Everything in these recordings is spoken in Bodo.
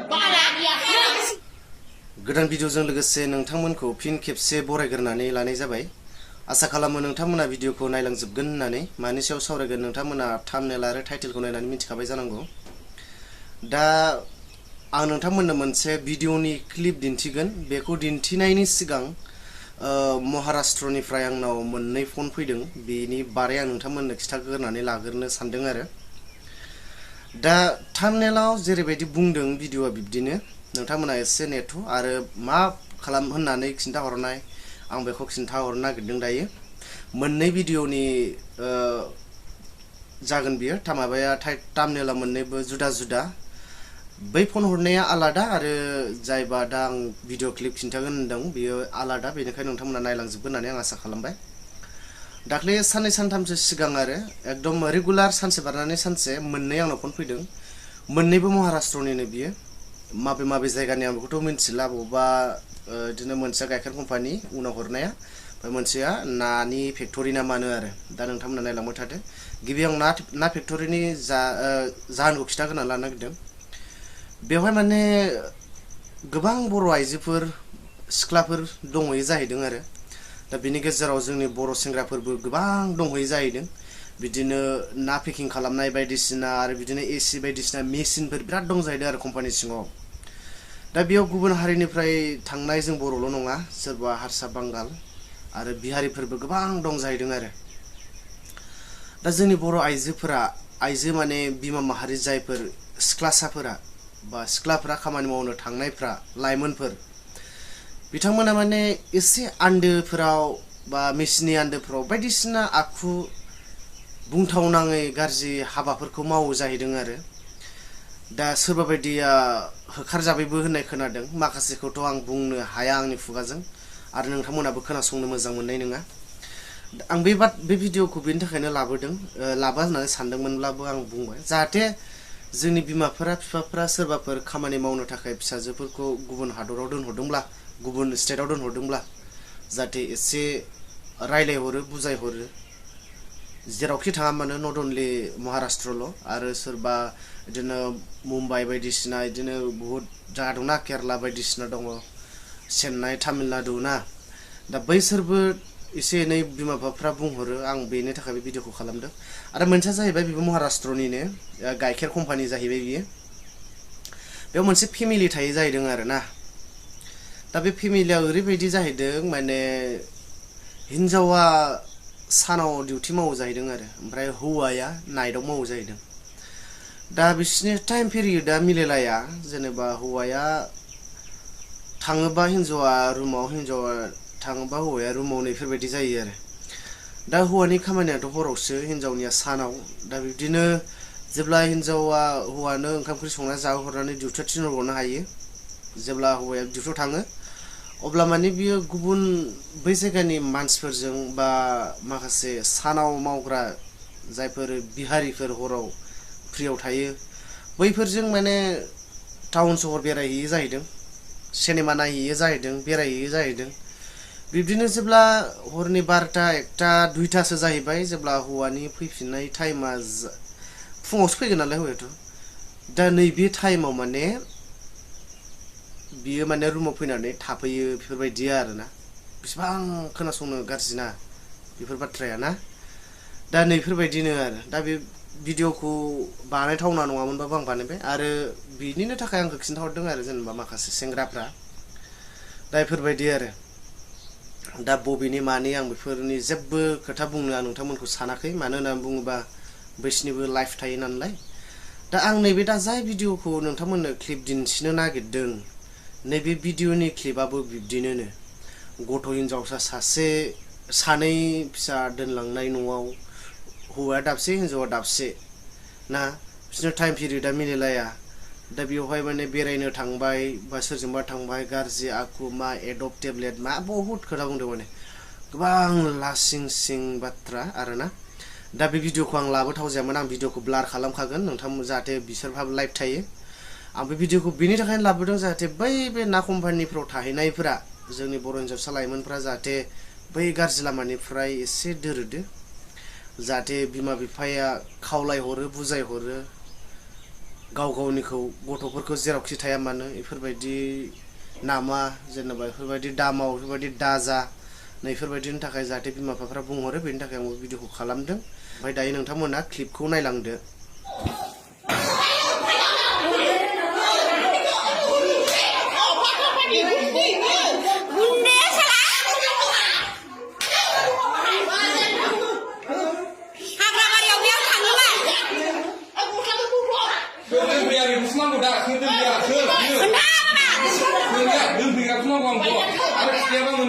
गोदान भिडिअजों लोगोसे नोंथांमोनखौ फिन खेबसे बरायग्रोनानै लानाय जाबाय। आसा खालामो नोंथांमोना भिडिअखौ नायलांजोबगोन होननानै। मानि सायाव सावरायगोन नोंथांमोना थाम्बनेल आरो टाइटेलखौ नायनानै मिथिखाबाय जानांगौ। दा आं नोंथांमोननो मोनसे भिडिअनि क्लिप दिन्थिगोन। बेखौ दिन्थिनायनि सिगां महाराष्ट्रनिफ्राय आंनाव मोननै फन फैदों। बेनि बारै आं नोंथांमोननो खिथाग्रोनानै लाग्रोनो सानदों आरो। दा थाम्बनेलाव जेरैबायदि बुंदों भिडिअआ बिब्दिनो। नोंथांमोना एसे नेथ' आरो मा खालाम होननानै खिन्थाहरनाय आं बेखौ खिन्थाहरनो नागिरदों दायो। मोननै भिडिअनि जागोन बियो। माबाया थाम्बनेला मोननैबो जुदा जुदा। बै फन हरनाया आलादा आरो जायबा दा आं भिडिअ क्लिप खिन्थागोन होनदों बेयो आलादा। बेनिखायनो नोंथांमोना नायलांजोबगोन होननानै आं आसा खालामबाय। दाख्लै साननै सानथामसो सिगां आरो एकदम रेगुलार सानसे बारनानै सानसे मोननै आंनाव फन फैदों। मोननैबो महाराष्ट्रनिनो बियो। माबे माबे जायगानि आं बेखौथ' मिन्थिला। बबेबा बिदिनो मोनसेया गाइखेर कम्पानि उनाव हरनाया, ओमफ्राय मोनसेया नानि फेक्टरि ना मानो आरो। दा नोंथांमोना नायलांबाय थादो। गिबियाव ना फेक्टरिनि जाहोनखौ खिथाग्रोना लानो नागिरदों। बेवहाय माने गोबां बर' आइजोफोर सिख्लाफोर दंहैयो जाहैदों आरो। दा बिनि गेजेराव जोंनि बर' सेंग्राफोरबो गोबां दंहैयो जाहैदों। बिदिनो ना पेकिं खालामनाय बायदिसिना आरो बिदिनो एसि बायदिसिना मेसिनफोर बिराद दं जाहैदों आरो कम्पानि सिङाव। दा बेयाव गुबुन हारिनिफ्राय थांनाय जों बर'ल' नङा, सोरबा हारसा बांगाल आरो बिहारिफोरबो गोबां दं जाहैदों आरो। दा जोंनि बर' आइजोफोरा, आइजो माने बिमा माहारि जायफोर सिख्लासाफोरा बा सिख्लाफोरा खामानि मावनो थांनायफ्रा, लाइमोनफोर, बिथांमोना माने एसे आन्दोफोराव बा मेसिननि आन्दोफोराव बायदिसिना आखु बुंथावनाङै गाज्रि हाबाफोरखौ मावो जाहैदों आरो। दा सोरबा बायदिया होखारजाबायबो होननाय खोनादों। माखासेखौथ' आं बुंनो हाया आंनि खुगाजों, आरो नोंथांमोनाबो खोनासंनो मोजां मोननाय नङा। आं बे भिडिअखौ बेनि थाखायनो लाबा होननानै सानदोंमोनब्लाबो आं बुंबाय, जाहाथे जोंनि बिमाफोरा बिफाफोरा सोरबाफोर खामानि मावनो थाखाय फिसाजोफोरखौ गुबुन हादराव दोनहरदोंब्ला, गुबुन स्टेटआव दोनहरदोंब्ला, जाहाथे एसे रायलायहरो, बुजायहरो। जेरावखि थाङा मानो, नट अनलि महाराष्ट्रल', आरो सोरबा बिदिनो मुम्बाइ बायदिसिना बिदिनो बुहुत जायगा दंना, केरेला बायदिसिना दङ, चेन्नाइ, तामिलनाडु ना। दा बैसोरबो एसे एनै बिमा बिफाफ्रा बुंहरो। आं बेनि थाखाय बे भिडिअखौ खालामदों। आरो मोनसेया जाहैबाय बेबो महाराष्ट्रनिनो गाइखेर कम्पानि जाहैबाय बियो। बेयाव मोनसे फेमिलि थायो जाहैदों आरो ना। दा बे फेमिलिया ओरैबायदि जाहैदों माने हिन्जावा सानाव डिउटि मावो जाहैदों आरो, ओमफ्राय हौवाया नाइटआव मावो जाहैदों। दा बिसोरनि टाइम पिरियडआ मिलायलाया। जेनेबा हौवाया थाङोबा हिन्जावा रुमाव, हिन्जावा थाङोबा हौवाया रुमाव, नैफोरबायदि जायो आरो। दा हौवानि खामानियाथ' हरावसो, हिन्जावनिया सानाव। दा बिब्दिनो जेब्ला हिन्जावा हौवानो ओंखाम ओंख्रि संना जाहोहरनानै डिउटियाव थिनहरबावनो हायो, जेब्ला हौवाया डिउटियाव थाङो, अब्ला माने बियो गुबुन बै जायगानि मानसिफोरजों बा माखासे सानाव मावग्रा जायफोर बिहारिफोर हराव फ्रियाव थायो, बैफोरजों माने टाउन सहर बेरायहैयो जाहैदों, सिनेमा नायहैयो जाहैदों, बेरायहैयो जाहैदों। बिब्दिनो जेब्ला हरनि 12टा, 1टा, 2टासो जाहैबाय, जेब्ला हौवानि फैफिननाय टाइमा फुङावसो फैगोन नालाय हौवायाथ'। दा नैबे टाइमाव माने बियो माने रुमाव फैनानै थाफैयो, बेफोरबायदि आरोना। बेसेबां खोनासंनो गाज्रि ना बेफोर बाथ्राया ना। दा नैफोरबायदिनो आरो। दा बे भिडिअखौ बानायथावना नङामोनबाबो आं बानायबाय, आरो बिनिनो थाखाय आंखौ खिन्थाहरदों आरो जेनेबा माखासे सेंग्राफ्रा। दा बेफोरबायदि आरो। दा बबेनि मानि आं बेफोरनि जेबो खोथा बुंनो आं नोंथांमोनखौ सानाखै। मानो होननानै बुङोबा बैसोरनिबो लाइफ थायो नालाय। दा आं नैबे दा जाय भिडिअखौ नोंथांमोननो क्लिप दिन्थिनो नागिरदों, नैबे भिडिअनि क्लिपआबो बिब्दिनो। गथ' हिन्जावसा सानै फिसा दोनलांनाय न'आव, हौवाया दाबसे, हिन्जावा दाबसे ना। बिसोरनि टाइम पिरियडआ मिलायलाया। दा बेवहाय माने बेरायनो थांबाय बा सोरजोंबा थांबाय, गाज्रि आखु, मा एडप टेब्लेट, मा बहुद खोथा बुंदों माने, गोबां लासिं सिं बाथ्रा आरोना। दा बे भिडिअखौ आं लाबोथाव जायामोन। आं भिडिअखौ ब्लार खालामखागोन नोंथां, जाहाथे बिसोरहाबो लाइफ थायो। आं बे भिडिअखौ बेनि थाखायनो लाबोदों, जाहाथे बे ना कम्पानिफ्राव थाहैनायफोरा, जोंनि बर' हिन्जावसा लाइमोनफ्रा जाहाथे बै गाज्रि लामानिफ्राय एसे दोरोदो। जाहाथे बिमा बिफाया खावलायहरो, बुजायहरो, गाव गावनिखौ गथ'फोरखौ जेरावखि थाया मानो बेफोरबायदि नामा जेनेबा बेफोरबायदि दामाव बेफोरबायदि दाजा नैफोरबायदिनि थाखाय जाहाथे बिमा बिफाफ्रा बुंहरो बेनि थाखाय आंबो भिडिअखौ खालामदों ओमफ्राय दायो नोंथांमोना क्लिपखौ नायलांदो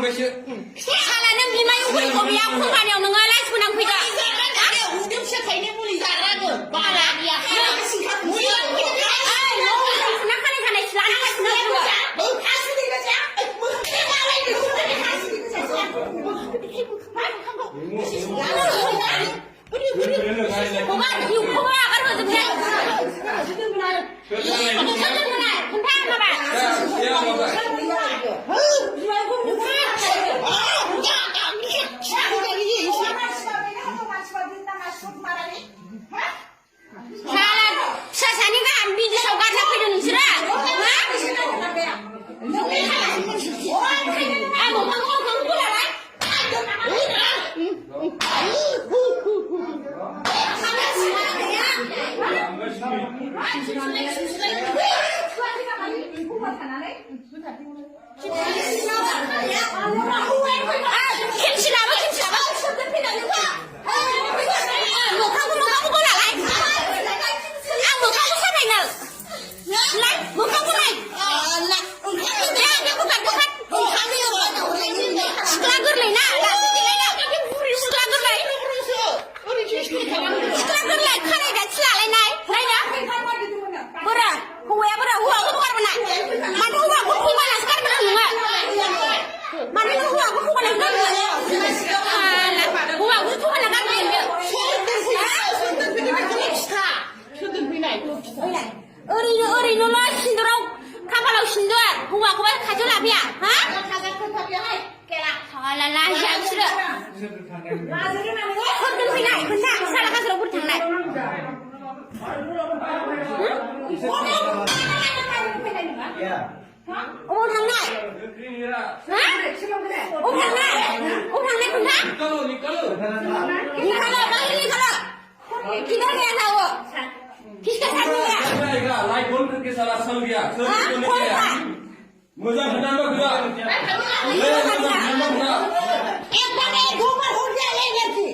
साला नों बिमाय उखैखौ बिया कम्पानियाव नोङो लाइस फोनांफैदो आरो उदैयाव फिसा थायैनो मुलि जाग्राबो बारा बिया ना खानाय खानाय सिलाना खासिनो ओरैनोल' सिन्दुराव खाफालाव सिन्दुर हौवाखौबा खाथियाव लाफैया हा लाजिया बिसोरो फैनाय खोन्था साला काजोराव बोरै थांनाय अबाव थांनाय किधर गया था वो किसके साथ गया लाइट बंद करके साला चल गया मुझे हटाना गया एक बार एक ऊपर हो गया ले गया थी